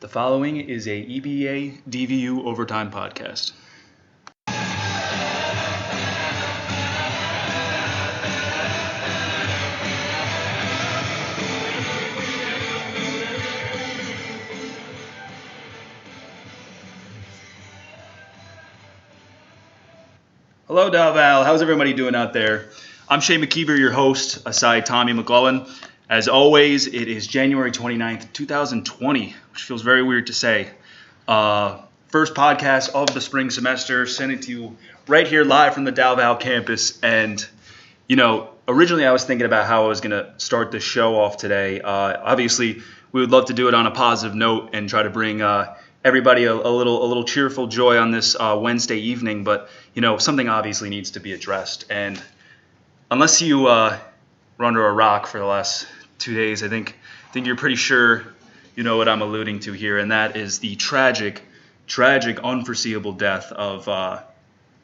The following is a EBA DVU overtime podcast. Hello, Dalval. How's everybody doing out there? I'm Shaine McKeever, your host, aside Tommy McCoughlin. As always, it is January 29th, 2020, which feels very weird to say. First podcast of the spring semester, sending to you right here live from the Dalval campus. And, originally I was thinking about how I was going to start this show off today. Obviously, we would love to do it on a positive note and try to bring everybody a little cheerful joy on this Wednesday evening. But, something obviously needs to be addressed. And unless you were under a rock for the last 2 days, I think you're pretty sure you know what I'm alluding to here, and that is the tragic, unforeseeable death of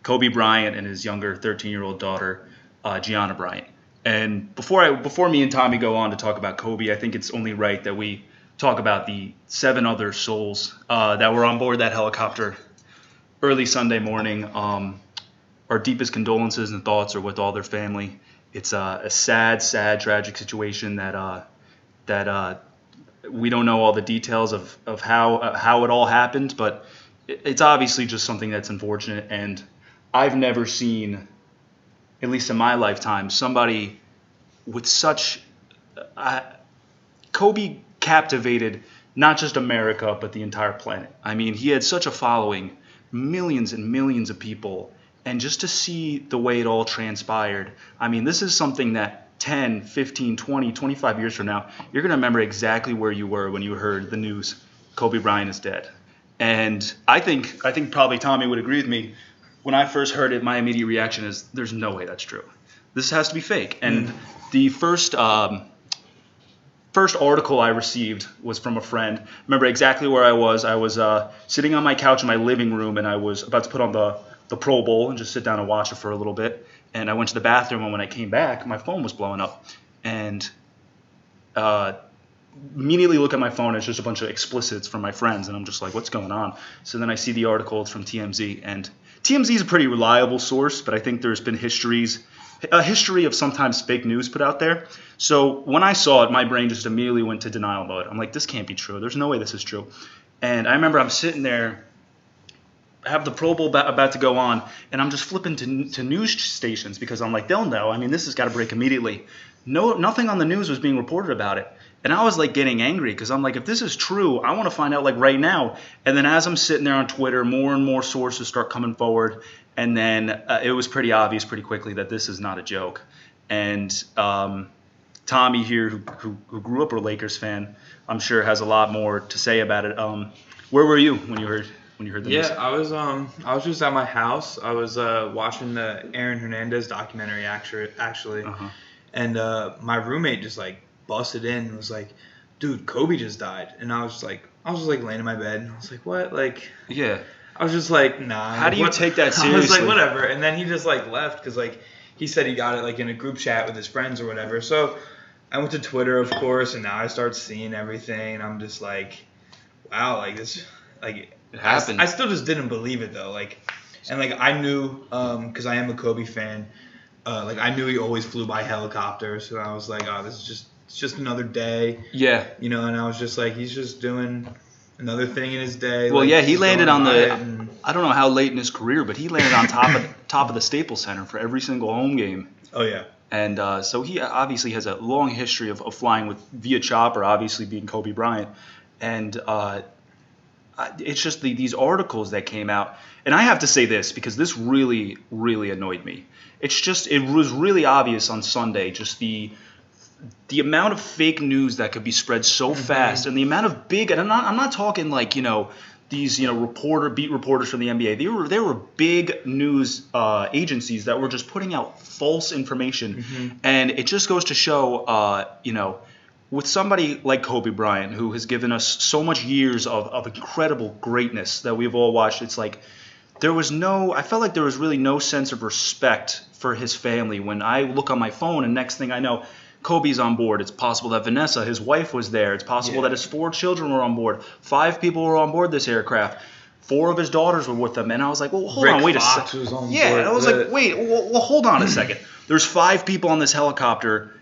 Kobe Bryant and his younger 13-year-old daughter, Gianna Bryant. And before me and Tommy go on to talk about Kobe, I think it's only right that we talk about the 7 other souls that were on board that helicopter early Sunday morning. Our deepest condolences and thoughts are with all their family. It's a sad, tragic situation that we don't know all the details of how it all happened, but it's obviously just something that's unfortunate. And I've never seen, at least in my lifetime, somebody with such Kobe captivated not just America but the entire planet. I mean, he had such a following, millions and millions of people. And just to see the way it all transpired, I mean, this is something that 10, 15, 20, 25 years from now, you're going to remember exactly where you were when you heard the news Kobe Bryant is dead. And I think probably Tommy would agree with me. When I first heard it, my immediate reaction is, there's no way that's true. This has to be fake. And the first article I received was from a friend. I remember exactly where I was. I was sitting on my couch in my living room, and I was about to put on the Pro Bowl and just sit down and watch it for a little bit. And I went to the bathroom, and when I came back, my phone was blowing up. And immediately look at my phone, it's just a bunch of explicits from my friends, and I'm just like, what's going on? So then I see the article, it's from TMZ, and TMZ is a pretty reliable source, but I think there's been a history of sometimes fake news put out there. So when I saw it, my brain just immediately went to denial mode. I'm like, this can't be true. There's no way this is true. And I remember I'm sitting there, have the Pro Bowl about to go on, and I'm just flipping to news stations because I'm like, they'll know. I mean, this has got to break immediately. Nothing on the news was being reported about it. And I was like getting angry because I'm like, if this is true, I want to find out like right now. And then as I'm sitting there on Twitter, more and more sources start coming forward. And then it was pretty obvious pretty quickly that this is not a joke. And Tommy here, who grew up a Lakers fan, I'm sure has a lot more to say about it. Where were you when you heard the news? Yeah, I was just at my house. I was watching the Aaron Hernandez documentary actually. And my roommate just like busted in and was like, dude, Kobe just died. And I was just like laying in my bed and I was like, what? Like, yeah. I was just like, nah. How do you take that seriously? I was like, whatever. And then he just like left because like he said he got it like in a group chat with his friends or whatever. So I went to Twitter, of course, and now I start seeing everything. And I'm just like, wow, like this, like it happened. I still just didn't believe it though. Like, and like I knew, because I am a Kobe fan. Like I knew he always flew by helicopters, and I was like, oh, this is just another day. Yeah. And I was just like, he's just doing another thing in his day. Well, like, yeah, he landed on I don't know how late in his career, but he landed on top of the Staples Center for every single home game. Oh yeah. And so he obviously has a long history of flying via chopper, obviously being Kobe Bryant, and it's just these articles that came out. And I have to say this because this really, really annoyed me. It was really obvious on Sunday, just the amount of fake news that could be spread so fast, and the amount of big, and I'm not talking like, these, beat reporters from the NBA. They were big news agencies that were just putting out false information. And it just goes to show, with somebody like Kobe Bryant, who has given us so much years of incredible greatness that we've all watched, it's like I felt like there was really no sense of respect for his family when I look on my phone and next thing I know, Kobe's on board. It's possible that Vanessa, his wife, was there. It's possible that his 4 children were on board. 5 people were on board this aircraft. 4 of his daughters were with them. And I was like, well, hold on, wait a second. Yeah, and I was like, wait, well, hold on a second. There's 5 people on this helicopter,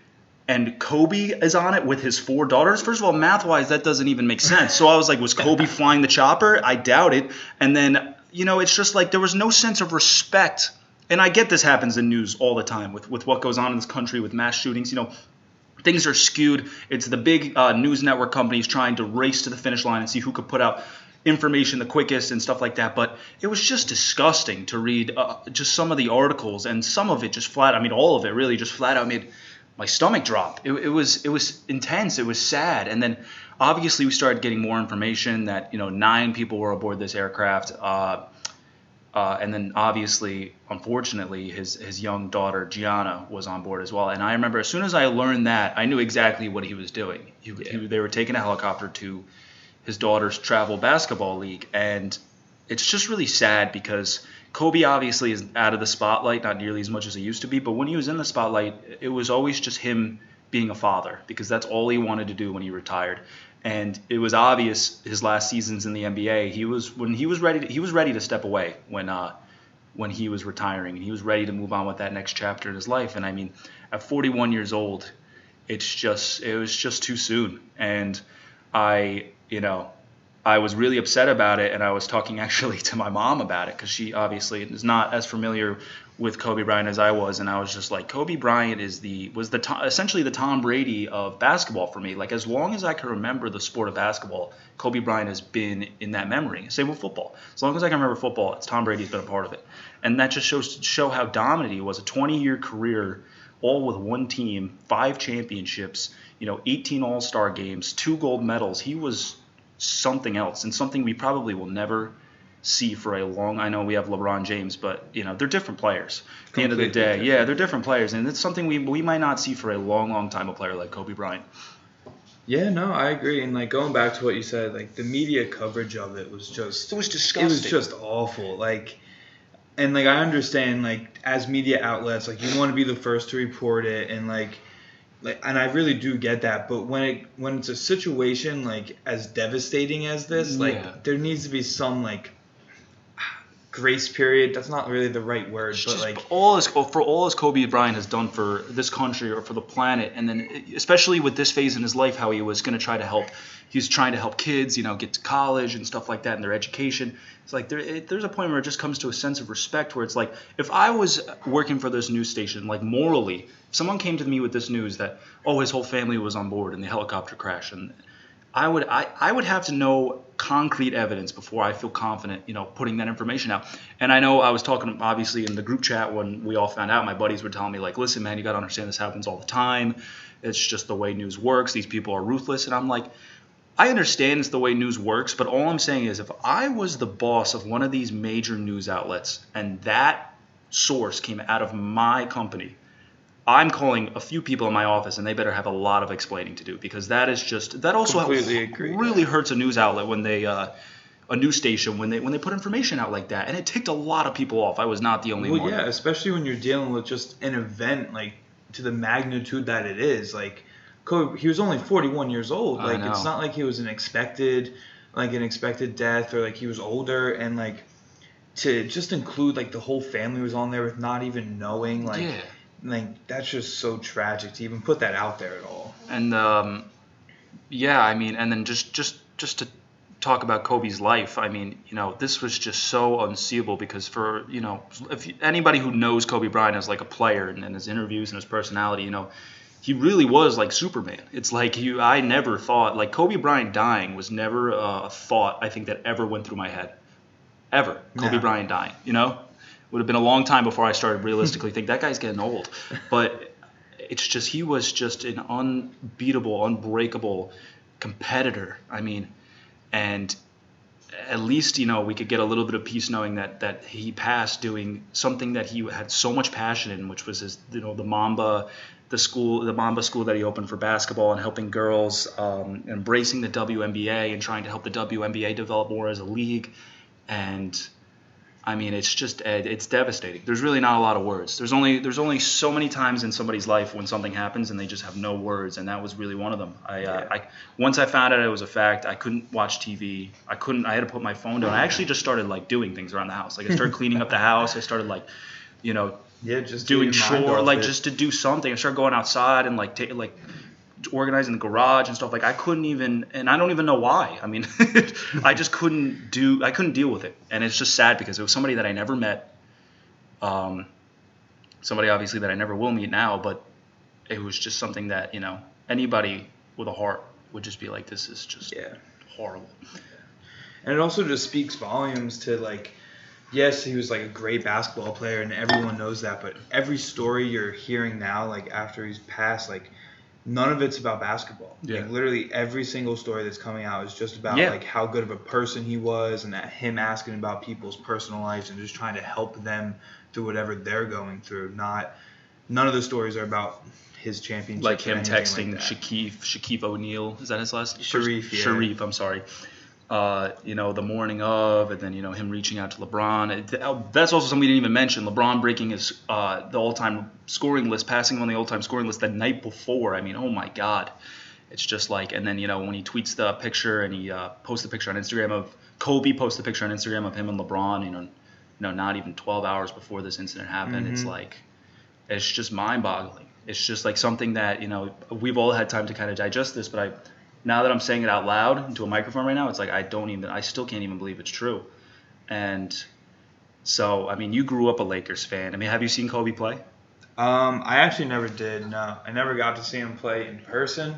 and Kobe is on it with his 4 daughters. First of all, math-wise, that doesn't even make sense. So I was like, was Kobe flying the chopper? I doubt it. And then, it's just like there was no sense of respect. And I get this happens in news all the time with what goes on in this country with mass shootings. Things are skewed. It's the big news network companies trying to race to the finish line and see who could put out information the quickest and stuff like that. But it was just disgusting to read just some of the articles, and some of it just all of it really just flat out made my stomach drop. It was intense. It was sad. And then obviously we started getting more information that 9 people were aboard this aircraft. And then obviously, unfortunately, his young daughter Gianna was on board as well. And I remember as soon as I learned that, I knew exactly what he was doing. They were taking a helicopter to his daughter's travel basketball league, and it's just really sad because Kobe obviously is out of the spotlight, not nearly as much as he used to be. But when he was in the spotlight, it was always just him being a father, because that's all he wanted to do when he retired. And it was obvious his last seasons in the NBA, he was ready to step away when he was retiring, and he was ready to move on with that next chapter in his life. And I mean, at 41 years old, it was just too soon. And I was really upset about it, and I was talking actually to my mom about it, because she obviously is not as familiar with Kobe Bryant as I was, and I was just like, Kobe Bryant was essentially the Tom Brady of basketball for me. Like, as long as I can remember the sport of basketball, Kobe Bryant has been in that memory. Same with football. As long as I can remember football, it's Tom Brady's been a part of it, and that just shows to show how dominant he was. A 20-year career, all with one team, 5 championships, 18 All-Star games, 2 gold medals. He was something else, and something we probably will never see for a long. I know we have LeBron James, but they're different players. At the end of the day, they're different players, and it's something we might not see for a long time. A player like Kobe Bryant. Yeah, no, I agree. And like going back to what you said, like the media coverage of it was just disgusting. It was just awful. Like, and like I understand, like as media outlets, like you want to be the first to report it, and and I really do get that. But when it's a situation like as devastating as this, like there needs to be some like grace period. That's not really the right word, but just like all as Kobe Bryant has done for this country or for the planet, and then especially with this phase in his life, how he was going to try to help. He was trying to help kids, get to college and stuff like that in their education. It's like there's a point where it just comes to a sense of respect, where it's like, if I was working for this news station, like morally, if someone came to me with this news that his whole family was on board in the helicopter crash, and I would have to know concrete evidence before I feel confident, putting that information out. And I know I was talking, obviously, in the group chat when we all found out. My buddies were telling me, like, listen, man, you got to understand this happens all the time. It's just the way news works. These people are ruthless. And I'm like, I understand it's the way news works, but all I'm saying is if I was the boss of one of these major news outlets and that source came out of my company, I'm calling a few people in my office, and they better have a lot of explaining to do, because that also really hurts a news outlet when they a news station when they put information out like that, and it ticked a lot of people off. I was not the only one. Well, yeah, especially when you're dealing with just an event like to the magnitude that it is. Like Kobe, he was only 41 years old. Like it's not like he was an expected death, or like he was older, and like to just include like the whole family was on there with not even knowing, like. Yeah. Like, that's just so tragic to even put that out there at all. And, I mean, and then just to talk about Kobe's life, I mean, this was just so unseeable, because for, if anybody who knows Kobe Bryant as like a player and his interviews and his personality, he really was like Superman. It's like I never thought, like Kobe Bryant dying was never a thought I think that ever went through my head. Ever. Kobe Bryant dying, Would have been a long time before I started realistically think that guy's getting old. But it's just, he was just an unbeatable, unbreakable competitor. I mean, and at least, we could get a little bit of peace knowing that he passed doing something that he had so much passion in, which was his, the Mamba school that he opened for basketball, and helping girls, embracing the WNBA and trying to help the WNBA develop more as a league. And I mean, it's devastating. There's really not a lot of words. There's only so many times in somebody's life when something happens and they just have no words, and that was really one of them. Once I found out it was a fact, I couldn't watch TV. I had to put my phone down. I actually just started like doing things around the house. Like I started cleaning up the house. I started like, just doing chore, like just to do something. I started going outside and like organizing the garage and stuff. Like I couldn't even, and I don't even know why. I mean, I couldn't deal with it. And it's just sad because it was somebody that I never met. Somebody obviously that I never will meet now, but it was just something that, anybody with a heart would just be like, this is just horrible. And it also just speaks volumes to like, yes, he was like a great basketball player and everyone knows that, but every story you're hearing now, like after he's passed, like none of it's about basketball. Yeah. Like literally every single story that's coming out is just about like how good of a person he was, and that him asking about people's personal lives and just trying to help them through whatever they're going through. None of the stories are about his championship. Like him texting like Shaquille O'Neal, is that his last? Sharif, yeah. Sharif, I'm sorry. The morning of, and then him reaching out to LeBron. That's also something we didn't even mention. LeBron breaking his the all-time scoring list, passing him on the all-time scoring list the night before. I mean, oh my God, it's just like. And then when he tweets the picture and he posts the picture on Instagram of Kobe, posts the picture on Instagram of him and LeBron. Not even 12 hours before this incident happened. Mm-hmm. It's like, it's just mind-boggling. It's just like something that we've all had time to kind of digest this, but now that I'm saying it out loud into a microphone right now, it's like I still can't even believe it's true. And so, I mean, you grew up a Lakers fan. I mean, have you seen Kobe play? I actually never did. No, I never got to see him play in person.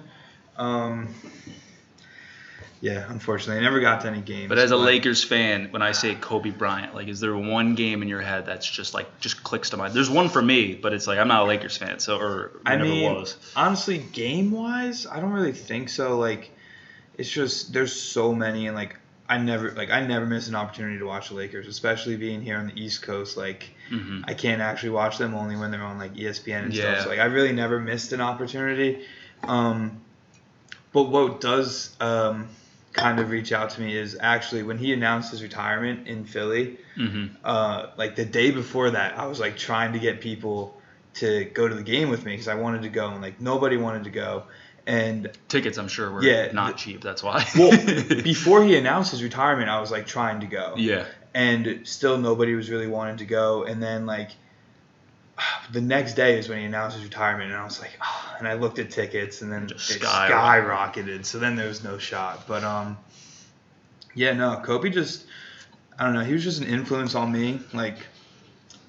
Unfortunately, I never got to any games. But as a Lakers fan, when I say Kobe Bryant, like, is there one game in your head that's just clicks to mind? There's one for me, but it's like I'm not a Lakers fan, was. Honestly, game-wise, I don't really think so. Like, it's just there's so many, and like I never miss an opportunity to watch the Lakers, especially being here on the East Coast. Like, I can't actually watch them only when they're on like ESPN and stuff. So like I really never missed an opportunity. But what does kind of reach out to me is actually when he announced his retirement in Philly. Like the day before that, I was like trying to get people to go to the game with me because I wanted to go, and like nobody wanted to go. And tickets, I'm sure, were not cheap. That's why. Well, before he announced his retirement, I was like trying to go. Yeah. And still nobody was really wanting to go. And then like the next day is when he announced his retirement, and I was like, and I looked at tickets, and then it skyrocketed. So then there was no shot. But Kobe just, I don't know, he was just an influence on me. Like,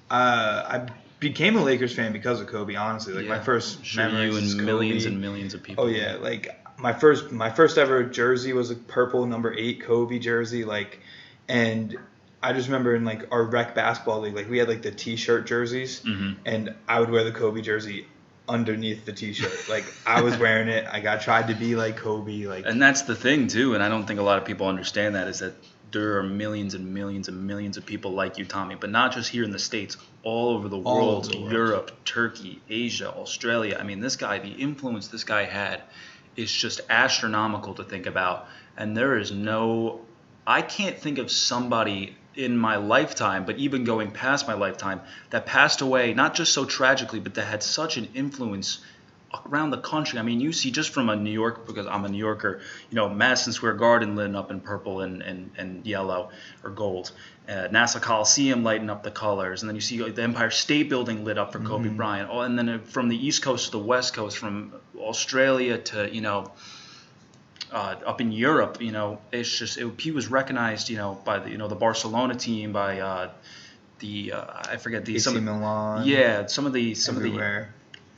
I became a Lakers fan because of Kobe, honestly. Like my first memories and Kobe. Millions and millions of people. Oh yeah, like my first ever jersey was a purple number 8 Kobe jersey, like, and I just remember in like our rec basketball league, like we had like the t-shirt jerseys, and I would wear the Kobe jersey underneath the t-shirt. Like I was wearing it. I tried to be like Kobe. Like, and that's the thing too, and I don't think a lot of people understand that, is that there are millions and millions and millions of people like you, Tommy, but not just here in the States, all over the world, Europe, Turkey, Asia, Australia. I mean, the influence this guy had is just astronomical to think about. And I can't think of somebody in my lifetime, but even going past my lifetime, that passed away, not just so tragically, but that had such an influence around the country. I mean, you see just from New York, because I'm a New Yorker, Madison Square Garden lit up in purple and yellow or gold. Nassau Coliseum lighting up the colors. And then you see like the Empire State Building lit up for Kobe Bryant. Oh, and then from the East Coast to the West Coast, from Australia to, up in Europe, it's just he was recognized, by the Barcelona team, by I forget AC Milan. Yeah, some of the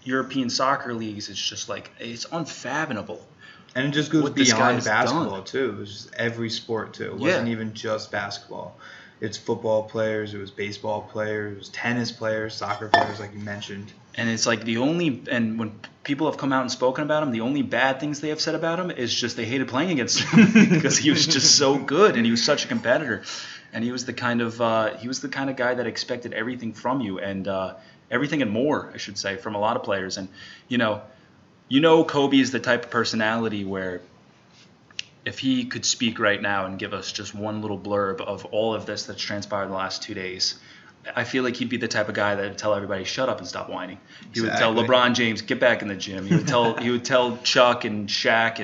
European soccer leagues. It's just like it's unfathomable. And it just goes beyond basketball too. It was just every sport too. It wasn't even just basketball. It's football players, it was baseball players, it was tennis players, soccer players, like you mentioned. And it's like and when people have come out and spoken about him, the only bad things they have said about him is just they hated playing against him because he was just so good and he was such a competitor. And he was the kind of guy that expected everything from you, and everything and more, I should say, from a lot of players. And Kobe is the type of personality where if he could speak right now and give us just one little blurb of all of this that's transpired in the last 2 days, I feel like he'd be the type of guy that would tell everybody, shut up and stop whining. He would tell LeBron James, get back in the gym. He would tell Chuck and Shaq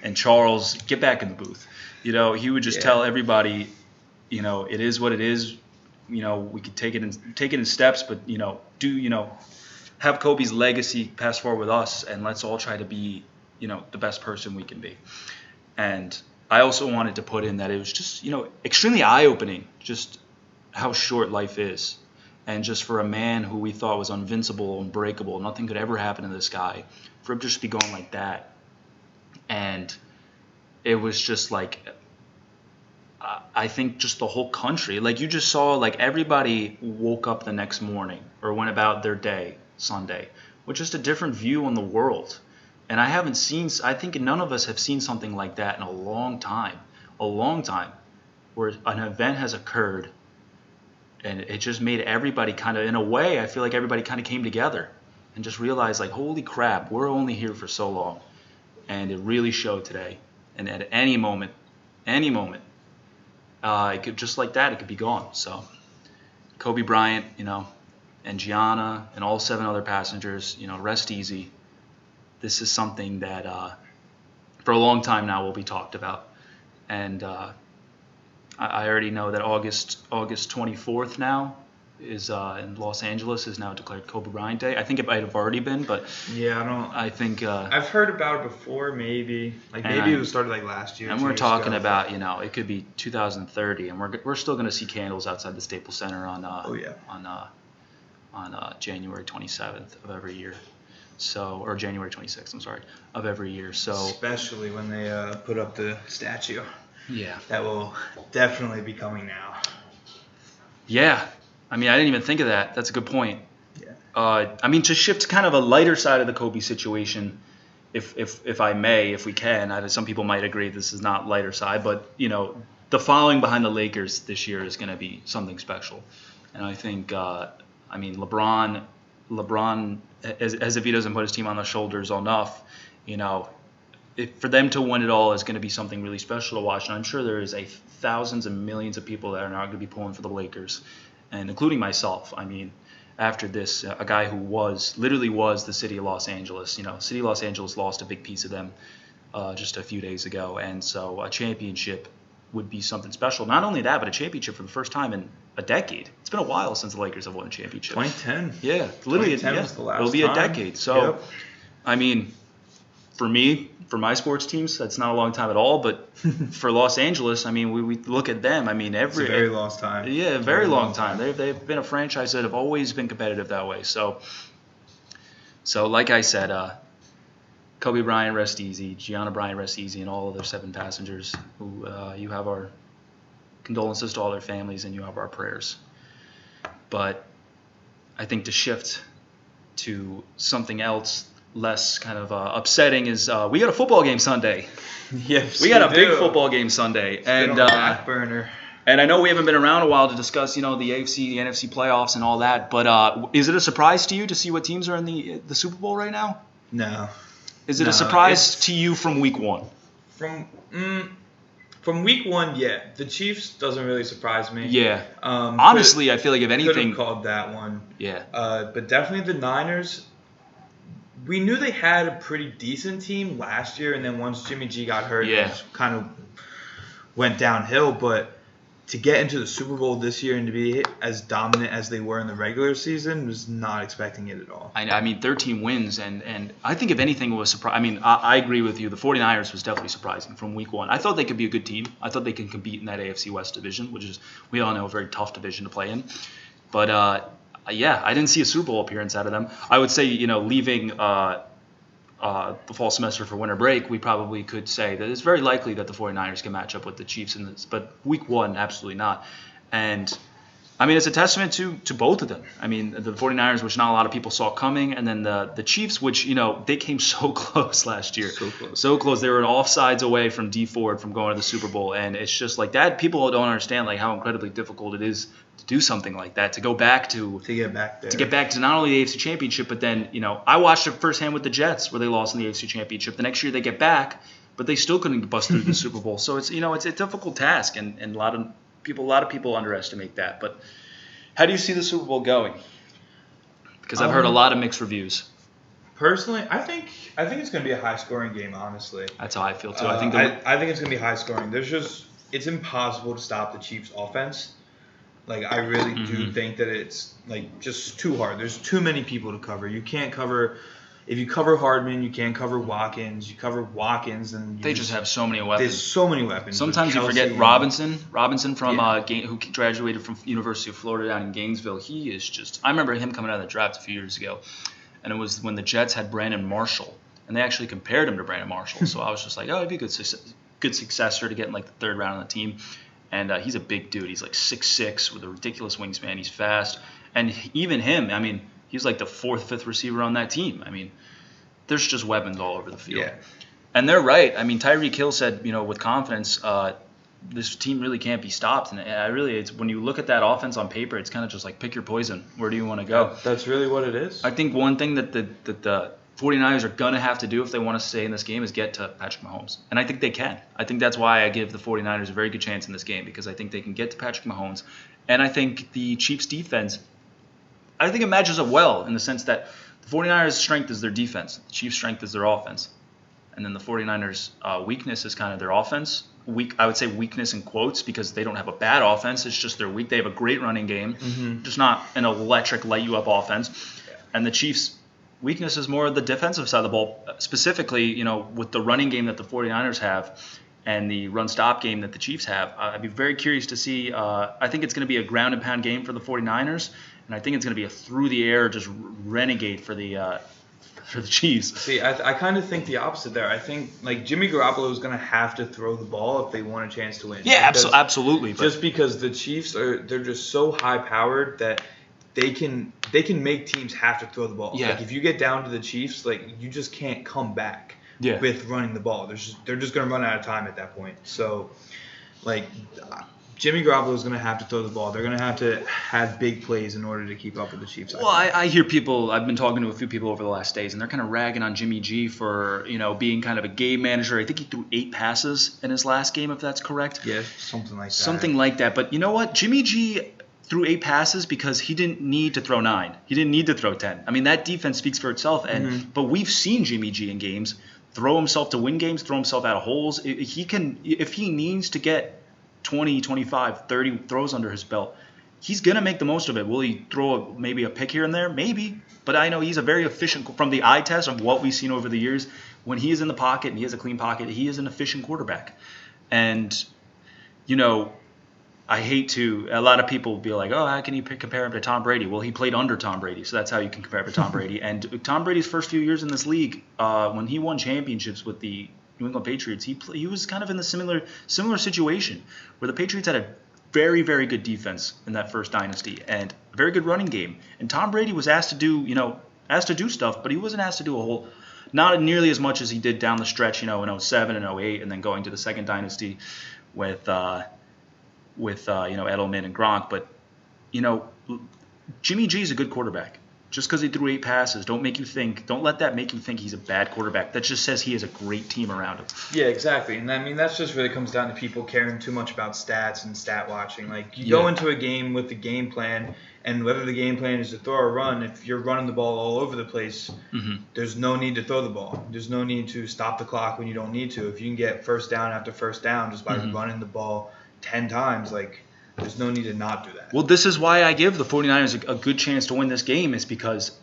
and Charles, get back in the booth. He would just tell everybody, it is what it is. We could take it in steps, but have Kobe's legacy pass forward with us, and let's all try to be, the best person we can be. And I also wanted to put in that it was just, extremely eye-opening, just how short life is. And just for a man who we thought was invincible, unbreakable, nothing could ever happen to this guy, for him to just be going like that. And it was just like, I think just the whole country, like you just saw, like everybody woke up the next morning or went about their day, Sunday, with just a different view on the world. And I think none of us have seen something like that in a long time, where an event has occurred and it just made everybody kind of, in a way, I feel like everybody kind of came together and just realized, like, holy crap, we're only here for so long. And it really showed today. And at any moment, it could, just like that, it could be gone. So Kobe Bryant, and Gianna and all 7 other passengers, rest easy. This is something that for a long time now will be talked about. And I already know that August 24th now is in Los Angeles is now declared Kobe Bryant Day. I think it might have already been, but I think I've heard about it before, maybe it was started like last year. And we're talking about it could be 2030, and we're still going to see candles outside the Staples Center on January 27th of every year. So, or January 26th, I'm sorry, of every year. So especially when they put up the statue. Yeah. That will definitely be coming now. Yeah. I mean, I didn't even think of that. That's a good point. Yeah. To shift kind of a lighter side of the Kobe situation, if I may, if we can. Some people might agree this is not lighter side, but, the following behind the Lakers this year is going to be something special. And I think, LeBron, as if he doesn't put his team on their shoulders enough, for them to win it all is going to be something really special to watch. And I'm sure there is thousands and millions of people that are not going to be pulling for the Lakers, and including myself. I mean, after this, a guy who literally was the city of Los Angeles. City of Los Angeles lost a big piece of them just a few days ago. And so a championship would be something special. Not only that, but a championship for the first time in a decade. It's been a while since the Lakers have won a championship. 2010. Yeah, literally. 2010 was the last it'll be time. A decade. So, yep. For my sports teams, that's not a long time at all. But for Los Angeles, we look at them. It's a very long time. Yeah, a very long time. They've been a franchise that have always been competitive that way. So like I said, Kobe Bryant, rest easy. Gianna Bryant, rest easy, and all of their 7 passengers. Who you have our condolences to all their families, and you have our prayers. But I think to shift to something else less kind of upsetting is we got a football game Sunday. Yes, we got a big football game Sunday, and back burner. And I know we haven't been around a while to discuss, the AFC, the NFC playoffs, and all that. But is it a surprise to you to see what teams are in the Super Bowl right now? No. Is it a surprise to you from week 1? From week 1, yeah. The Chiefs doesn't really surprise me. Yeah. Honestly, I feel like if anything, could have called that one. Yeah. But definitely the Niners. We knew they had a pretty decent team last year, and then once Jimmy G got hurt, it just kind of went downhill. But to get into the Super Bowl this year and to be as dominant as they were in the regular season, was not expecting it at all. 13 wins, and I think if anything was surprising. I agree with you. The 49ers was definitely surprising from week 1. I thought they could be a good team. I thought they can compete in that AFC West division, which is, we all know, a very tough division to play in. But I didn't see a Super Bowl appearance out of them. I would say, leaving the fall semester for winter break, we probably could say that it's very likely that the 49ers can match up with the Chiefs in this. But week 1, absolutely not. And, it's a testament to both of them. The 49ers, which not a lot of people saw coming, and then the Chiefs, which, they came so close last year. So close. They were an offsides away from D Ford from going to the Super Bowl. And it's just like that. People don't understand how incredibly difficult it is to do something like that, to go back to get back there. To get back to not only the AFC Championship, but then, I watched it firsthand with the Jets where they lost in the AFC Championship. The next year they get back, but they still couldn't bust through the Super Bowl. So it's it's a difficult task, and a lot of people underestimate that. But how do you see the Super Bowl going? Because I've heard a lot of mixed reviews. Personally, I think it's going to be a high-scoring game. Honestly, that's how I feel too. I think it's going to be high-scoring. It's impossible to stop the Chiefs' offense. Like, I really do think that it's like just too hard. There's too many people to cover. You can't cover. If you cover Hardman, you can't cover Watkins. You cover Watkins, and they just have so many weapons. There's so many weapons. Sometimes you forget Robinson from who graduated from University of Florida down in Gainesville. He is just. I remember him coming out of the draft a few years ago, and it was when the Jets had Brandon Marshall, and they actually compared him to Brandon Marshall. So I was just like, oh, he'd be a good successor to get in like the third round on the team. And he's a big dude. He's like 6'6" with a ridiculous wingspan. He's fast, and even him. I mean, he's like the fourth, fifth receiver on that team. I mean, there's just weapons all over the field. Yeah. And they're right. I mean, Tyreek Hill said, with confidence, this team really can't be stopped. And it's when you look at that offense on paper, it's kind of just like pick your poison. Where do you want to go? That's really what it is. I think one thing that the 49ers are going to have to do if they want to stay in this game is get to Patrick Mahomes. And I think they can. I think that's why I give the 49ers a very good chance in this game, because I think they can get to Patrick Mahomes. And I think the Chiefs' defense, I think it matches up well in the sense that the 49ers' strength is their defense. The Chiefs' strength is their offense. And then the 49ers' weakness is kind of their offense. I would say weakness in quotes because they don't have a bad offense. It's just they're weak. They have a great running game, just not an electric light-you-up offense. Yeah. And the Chiefs' weakness is more the defensive side of the ball, specifically, with the running game that the 49ers have and the run-stop game that the Chiefs have. I'd be very curious to see. I think it's going to be a ground-and-pound game for the 49ers, and I think it's going to be a through-the-air just renegade for the Chiefs. See, I kind of think the opposite there. I think, like, Jimmy Garoppolo is going to have to throw the ball if they want a chance to win. Yeah, absolutely. Just because the Chiefs they're just so high-powered that they can make teams have to throw the ball. Yeah. Like, if you get down to the Chiefs, like, you just can't come back with running the ball. They're just going to run out of time at that point. So, like, Jimmy Garoppolo is going to have to throw the ball. They're going to have big plays in order to keep up with the Chiefs. Well, I hear people. I've been talking to a few people over the last days, and they're kind of ragging on Jimmy G for being kind of a game manager. I think he threw 8 passes in his last game, if that's correct. Yeah, something like that. Something like that. But you know what? Jimmy G threw 8 passes because he didn't need to throw 9. He didn't need to throw 10. I mean, that defense speaks for itself. And but we've seen Jimmy G in games throw himself to win games, throw himself out of holes. He can, if he needs to get 20, 25, 30 throws under his belt, he's going to make the most of it. Will he throw maybe a pick here and there? Maybe. But I know he's a very efficient, from the eye test of what we've seen over the years, when he is in the pocket and he has a clean pocket, he is an efficient quarterback. And, I hate to, a lot of people will be like, oh, how can you compare him to Tom Brady? Well, he played under Tom Brady, so that's how you can compare him to Tom Brady. And Tom Brady's first few years in this league, when he won championships with the New England Patriots, he was kind of in the similar situation where the Patriots had a very, very good defense in that first dynasty and a very good running game. And Tom Brady was asked to do stuff, but he wasn't asked to do not nearly as much as he did down the stretch, in 07 and 08, and then going to the second dynasty with Edelman and Gronk. But Jimmy G is a good quarterback. Just because he threw 8 passes, don't let that make you think he's a bad quarterback. That just says he has a great team around him. Yeah, exactly. And I mean, that's just really comes down to people caring too much about stats and stat watching. Like, you go into a game with the game plan, and whether the game plan is to throw or run, if you're running the ball all over the place, there's no need to throw the ball. There's no need to stop the clock when you don't need to. If you can get first down after first down just by running the ball 10 times, like, there's no need to not do that. Well, this is why I give the 49ers a good chance to win this game, is because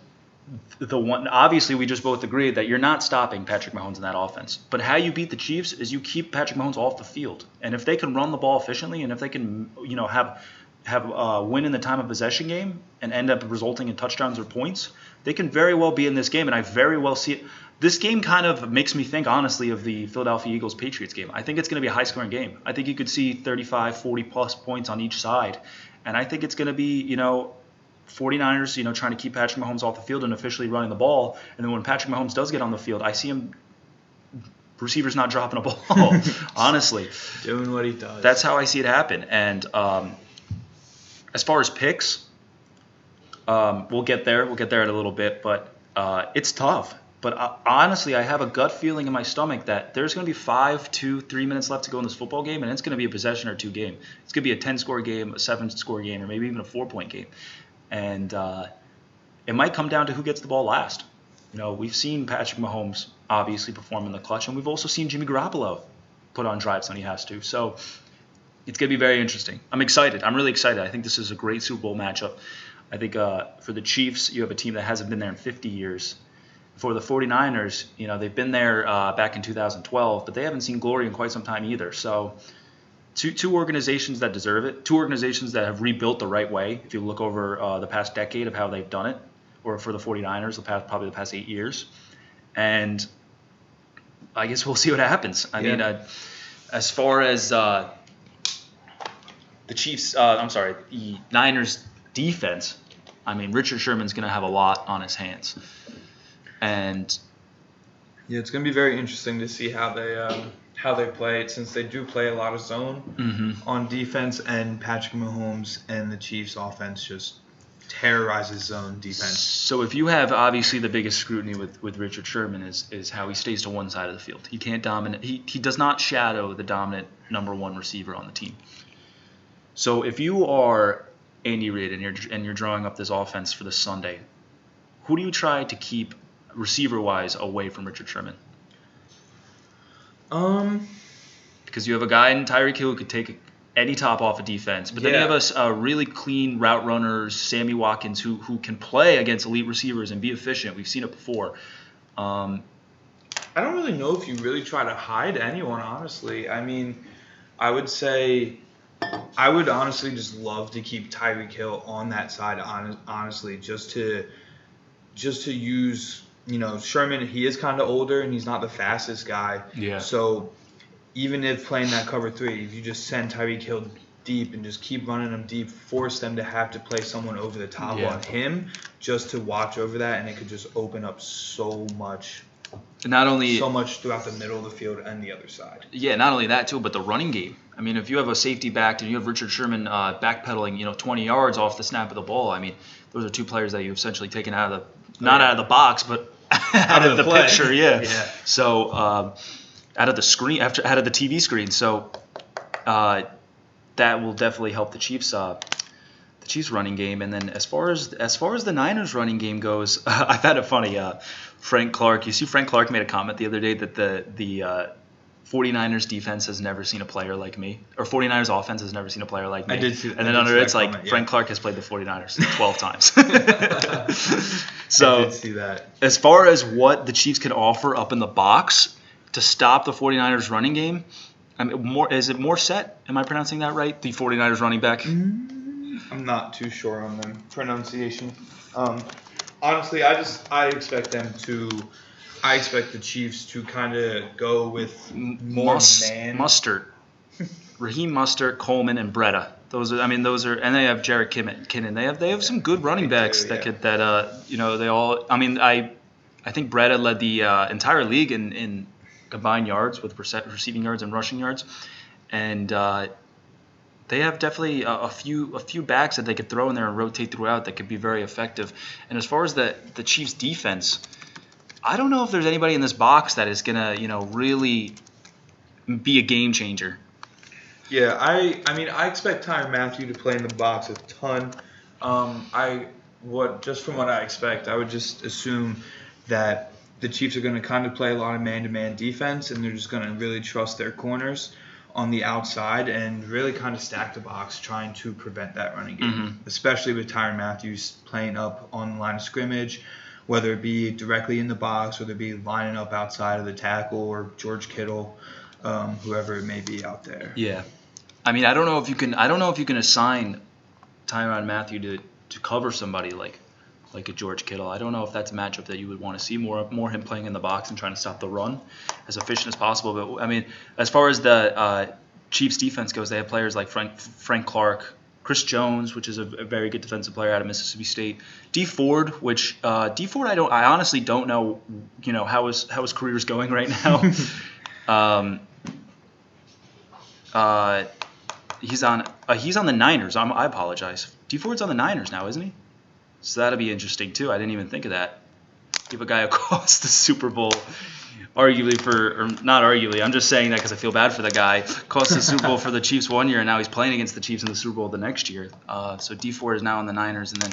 obviously we just both agreed that you're not stopping Patrick Mahomes in that offense. But how you beat the Chiefs is you keep Patrick Mahomes off the field. And if they can run the ball efficiently, and if they can, have a win in the time of possession game and end up resulting in touchdowns or points, they can very well be in this game. And I very well see it. This game kind of makes me think, honestly, of the Philadelphia Eagles-Patriots game. I think it's going to be a high-scoring game. I think you could see 35, 40-plus points on each side. And I think it's going to be, 49ers, trying to keep Patrick Mahomes off the field and officially running the ball. And then when Patrick Mahomes does get on the field, I see him, receivers not dropping a ball, honestly. Doing what he does. That's how I see it happen. And as far as picks, we'll get there. We'll get there in a little bit. But it's tough. But honestly, I have a gut feeling in my stomach that there's going to be 5, 2, 3 minutes left to go in this football game, and it's going to be a possession or 2 game. It's going to be a 10-score game, a 7-score game, or maybe even a 4-point game. And it might come down to who gets the ball last. We've seen Patrick Mahomes obviously perform in the clutch, and we've also seen Jimmy Garoppolo put on drives when he has to. So it's going to be very interesting. I'm excited. I'm really excited. I think this is a great Super Bowl matchup. I think for the Chiefs, you have a team that hasn't been there in 50 years. For the 49ers, they've been there back in 2012, but they haven't seen glory in quite some time either. So two organizations that deserve it, 2 organizations that have rebuilt the right way, if you look over the past decade of how they've done it, or for the 49ers, probably the past 8 years. And I guess we'll see what happens. I mean, as far as the Niners defense, I mean, Richard Sherman's going to have a lot on his hands. And yeah, it's going to be very interesting to see how they play it, since they do play a lot of zone on defense, and Patrick Mahomes and the Chiefs offense just terrorizes zone defense. So if you have obviously the biggest scrutiny with Richard Sherman is how he stays to one side of the field. He can't dominate. He does not shadow the dominant number 1 receiver on the team. So if you are Andy Reid and you're drawing up this offense for this Sunday, who do you try to keep receiver-wise away from Richard Sherman? Because you have a guy in Tyreek Hill who could take any top off of defense, but then you have a really clean route runner, Sammy Watkins, who can play against elite receivers and be efficient. We've seen it before. I don't really know if you really try to hide anyone, honestly. I mean, I would honestly just love to keep Tyreek Hill on that side, honestly, just to use, Sherman. He is kind of older and he's not the fastest guy. Yeah. So even if playing that cover 3, if you just send Tyreek Hill deep and just keep running them deep, force them to have to play someone over the top on him just to watch over that, and it could just open up so much. So much throughout the middle of the field and the other side. Yeah, not only that too, but the running game. I mean, if you have a safety back and you have Richard Sherman backpedaling, 20 yards off the snap of the ball, I mean, those are 2 players that you've essentially taken out of out of the box, but out of the picture. Yeah. So out of the screen, out of the TV screen. So that will definitely help the Chiefs running game. And then as far as the Niners running game goes, I found it funny. Frank Clark, you see, Frank Clark made a comment the other day that the 49ers defense has never seen a player like me, or 49ers offense has never seen a player like me. I did see, and then under it's like comment, Frank Clark has played the 49ers 12 times. So I did see that. As far as what the Chiefs can offer up in the box to stop the 49ers running game, I mean, is it Morset? Am I pronouncing that right? The 49ers running back? I'm not too sure on the pronunciation. Honestly, I expect the Chiefs to kind of go with more man. Mustard, Raheem Mustard, Coleman, and Breda. Those are, and they have Jarek Kinnan. They have some good running backs I think Breda led the entire league in combined yards with receiving yards and rushing yards, and they have definitely a few backs that they could throw in there and rotate throughout that could be very effective. And as far as the Chiefs defense, I don't know if there's anybody in this box that is gonna really be a game changer. Yeah, I expect Tyrann Mathieu to play in the box a ton. Just from what I expect, I would just assume that the Chiefs are going to kind of play a lot of man-to-man defense, and they're just going to really trust their corners on the outside and really kind of stack the box, trying to prevent that running game, especially with Tyrann Mathieu playing up on the line of scrimmage, whether it be directly in the box, whether it be lining up outside of the tackle, or George Kittle, whoever it may be out there. Yeah, I mean, I don't know if you can assign Tyrann Mathieu to cover somebody like a George Kittle. I don't know if that's a matchup that you would want to see more him playing in the box and trying to stop the run as efficient as possible. But I mean, as far as the Chiefs defense goes, they have players like Frank Clark, Chris Jones, which is a very good defensive player out of Mississippi State, D Ford, which D Ford I honestly don't know how his career is going right now. He's on the Niners. I apologize. D Ford's on the Niners now, isn't he? So that'll be interesting too. I didn't even think of that. You have a guy who cost the Super Bowl, arguably or not arguably. I'm just saying that because I feel bad for the guy. Cost the Super Bowl for the Chiefs one year, and now he's playing against the Chiefs in the Super Bowl the next year. So D4 is now in the Niners, and then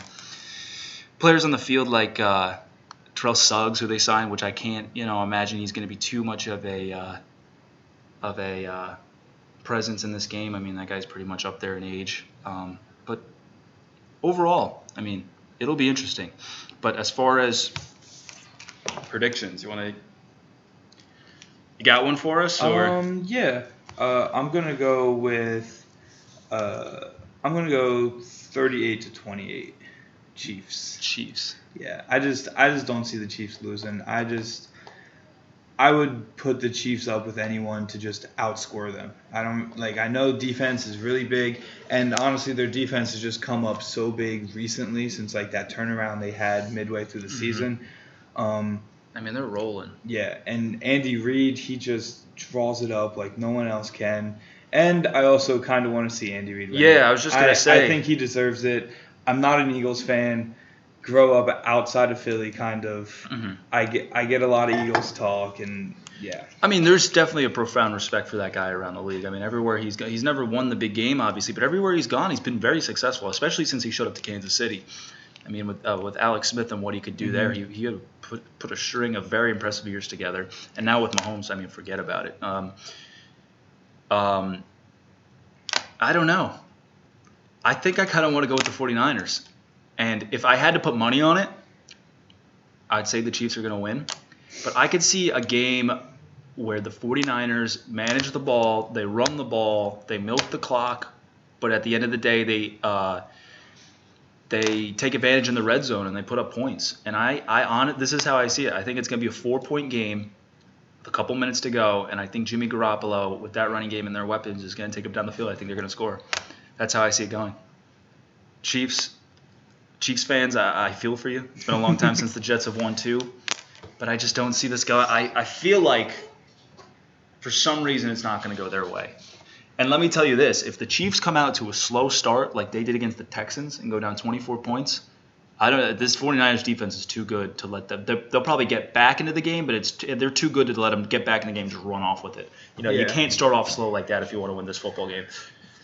players on the field like Terrell Suggs, who they signed, which I can't, imagine he's going to be too much of a presence in this game. I mean, that guy's pretty much up there in age. But overall, I mean, it'll be interesting. But as far as predictions, you got one for us? Or? Yeah. I'm gonna go with 38-28 Chiefs. Yeah, I just don't see the Chiefs losing. I would put the Chiefs up with anyone to just outscore them. I know defense is really big, and honestly, their defense has just come up so big recently since that turnaround they had midway through the season. I mean, they're rolling. Yeah, and Andy Reid, he just draws it up like no one else can. And I also kind of want to see Andy Reid win. Yeah, I was just gonna say. I think he deserves it. I'm not an Eagles fan. Grow up outside of Philly, kind of. Mm-hmm. I get a lot of Eagles talk, and yeah. I mean, there's definitely a profound respect for that guy around the league. I mean, everywhere he's gone, he's never won the big game, obviously, but everywhere he's gone, he's been very successful, especially since he showed up to Kansas City. I mean, with Alex Smith and what he could do there, he had put a string of very impressive years together. And now with Mahomes, I mean, forget about it. I don't know. I think I kind of want to go with the 49ers. And if I had to put money on it, I'd say the Chiefs are going to win. But I could see a game where the 49ers manage the ball, they run the ball, they milk the clock, but at the end of the day, they take advantage in the red zone and they put up points. And this is how I see it. I think it's going to be a 4-point game with a couple minutes to go, and I think Jimmy Garoppolo, with that running game and their weapons, is going to take them down the field. I think they're going to score. That's how I see it going. Chiefs fans, I feel for you. It's been a long time since the Jets have won too, but I just don't see this going. I feel like for some reason it's not going to go their way. And let me tell you this, if the Chiefs come out to a slow start like they did against the Texans and go down 24 points, this 49ers defense is too good to let them. They'll probably get back into the game, but they're too good to let them get back in the game and just run off with it. You can't start off slow like that if you want to win this football game.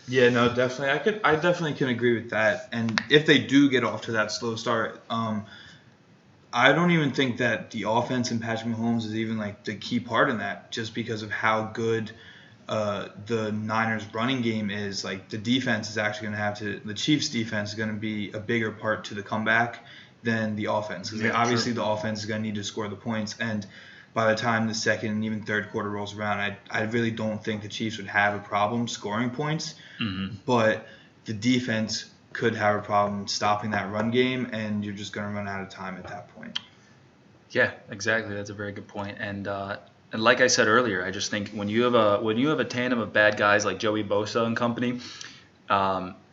Yeah, no, definitely. I definitely can agree with that. And if they do get off to that slow start, I don't even think that the offense in Patrick Mahomes is even the key part in that, just because of how good the Niners running game is. The defense is actually going to have to – the Chiefs defense is going to be a bigger part to the comeback than the offense. Because obviously the offense is going to need to score the points. And by the time the second and even third quarter rolls around, I really don't think the Chiefs would have a problem scoring points. Mm-hmm. But the defense could have a problem stopping that run game, and you're just going to run out of time at that point. Yeah, exactly. That's a very good point. And like I said earlier, I just think when you have a tandem of bad guys like Joey Bosa and company,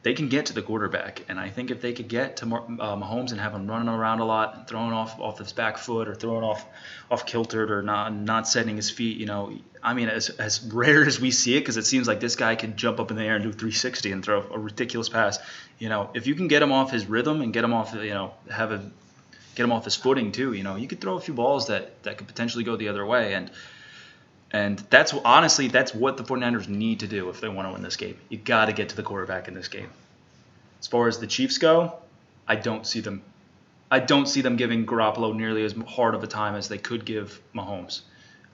they can get to the quarterback. And I think if they could get to Mahomes and have him running around a lot and throwing off his back foot or throwing off kiltered or not setting his feet, I mean, as rare as we see it, because it seems like this guy can jump up in the air and do 360 and throw a ridiculous pass. If you can get him off his rhythm and get him off, get him off his footing too. You could throw a few balls that could potentially go the other way. And that's honestly, that's what the 49ers need to do if they want to win this game. You got to get to the quarterback in this game. As far as the Chiefs go, I don't see them giving Garoppolo nearly as hard of a time as they could give Mahomes.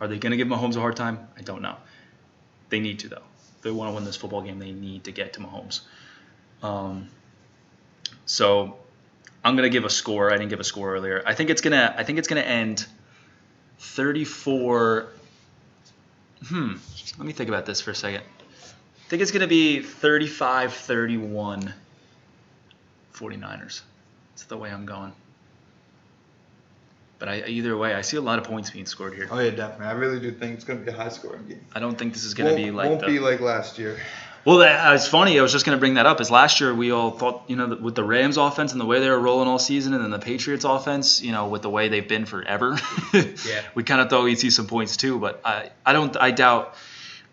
Are they going to give Mahomes a hard time? I don't know. They need to, though. If they want to win this football game, they need to get to Mahomes. So I'm going to give a score. I didn't give a score earlier. I think it's going to end 34. Let me think about this for a second. I think it's going to be 35-31 49ers. That's the way I'm going. But either way, I see a lot of points being scored here. Oh, yeah, definitely. I really do think it's going to be a high-scoring game. I don't think this is going to be won't be like last year. Well, it's funny. I was just going to bring that up. Is last year we all thought, with the Rams offense and the way they were rolling all season, and then the Patriots offense, with the way they've been forever, we kind of thought we'd see some points too. But I doubt.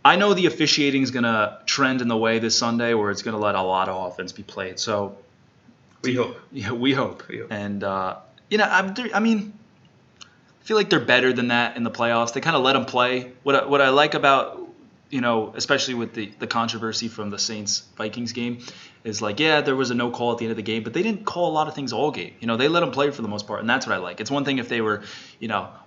I know the officiating is going to trend in the way this Sunday where it's going to let a lot of offense be played. So we hope. Yeah, we hope. And I mean, feel like they're better than that in the playoffs. They kind of let them play. What I like about, especially with the controversy from the Saints-Vikings game is like, yeah, there was a no call at the end of the game, but they didn't call a lot of things all game. They let them play for the most part, and that's what I like. It's one thing if they were,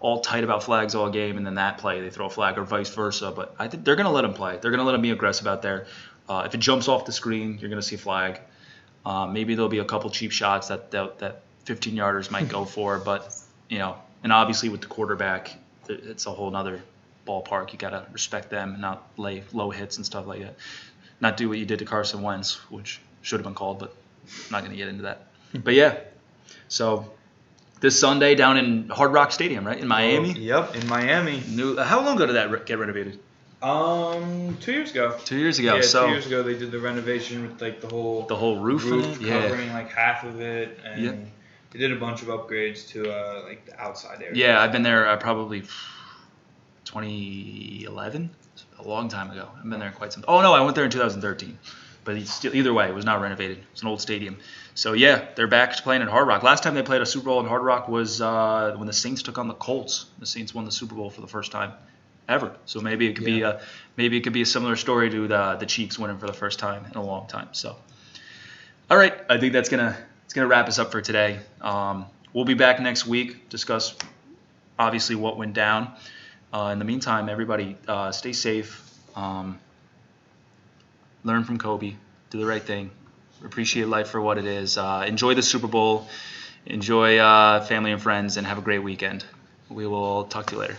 all tight about flags all game, and then that play they throw a flag or vice versa, but I think they're going to let them play. They're going to let them be aggressive out there. If it jumps off the screen, you're going to see a flag. Maybe there'll be a couple cheap shots that 15-yarders might go for, but, and obviously with the quarterback, it's a whole other ballpark. You got to respect them and not lay low hits and stuff like that. Not do what you did to Carson Wentz, which should have been called, but I'm not going to get into that. But yeah, so this Sunday down in Hard Rock Stadium, right, in Miami? Yep, in Miami. How long ago did that get renovated? 2 years ago. 2 years ago. Yeah, so 2 years ago they did the renovation with like the whole roof covering like half of it, and they did a bunch of upgrades to like the outside area. Yeah, I've been there probably 2011. A long time ago. I've been there quite some. Oh no, I went there in 2013. But either way, it was not renovated. It's an old stadium. So yeah, they're back to playing at Hard Rock. Last time they played a Super Bowl in Hard Rock was when the Saints took on the Colts. The Saints won the Super Bowl for the first time ever. So maybe it could be a similar story to the Chiefs winning for the first time in a long time. So all right, I think it's gonna wrap us up for today. We'll be back next week, discuss obviously what went down. In the meantime, everybody stay safe, learn from Kobe, do the right thing, appreciate life for what it is, enjoy the Super Bowl, enjoy family and friends, and have a great weekend. We will talk to you later.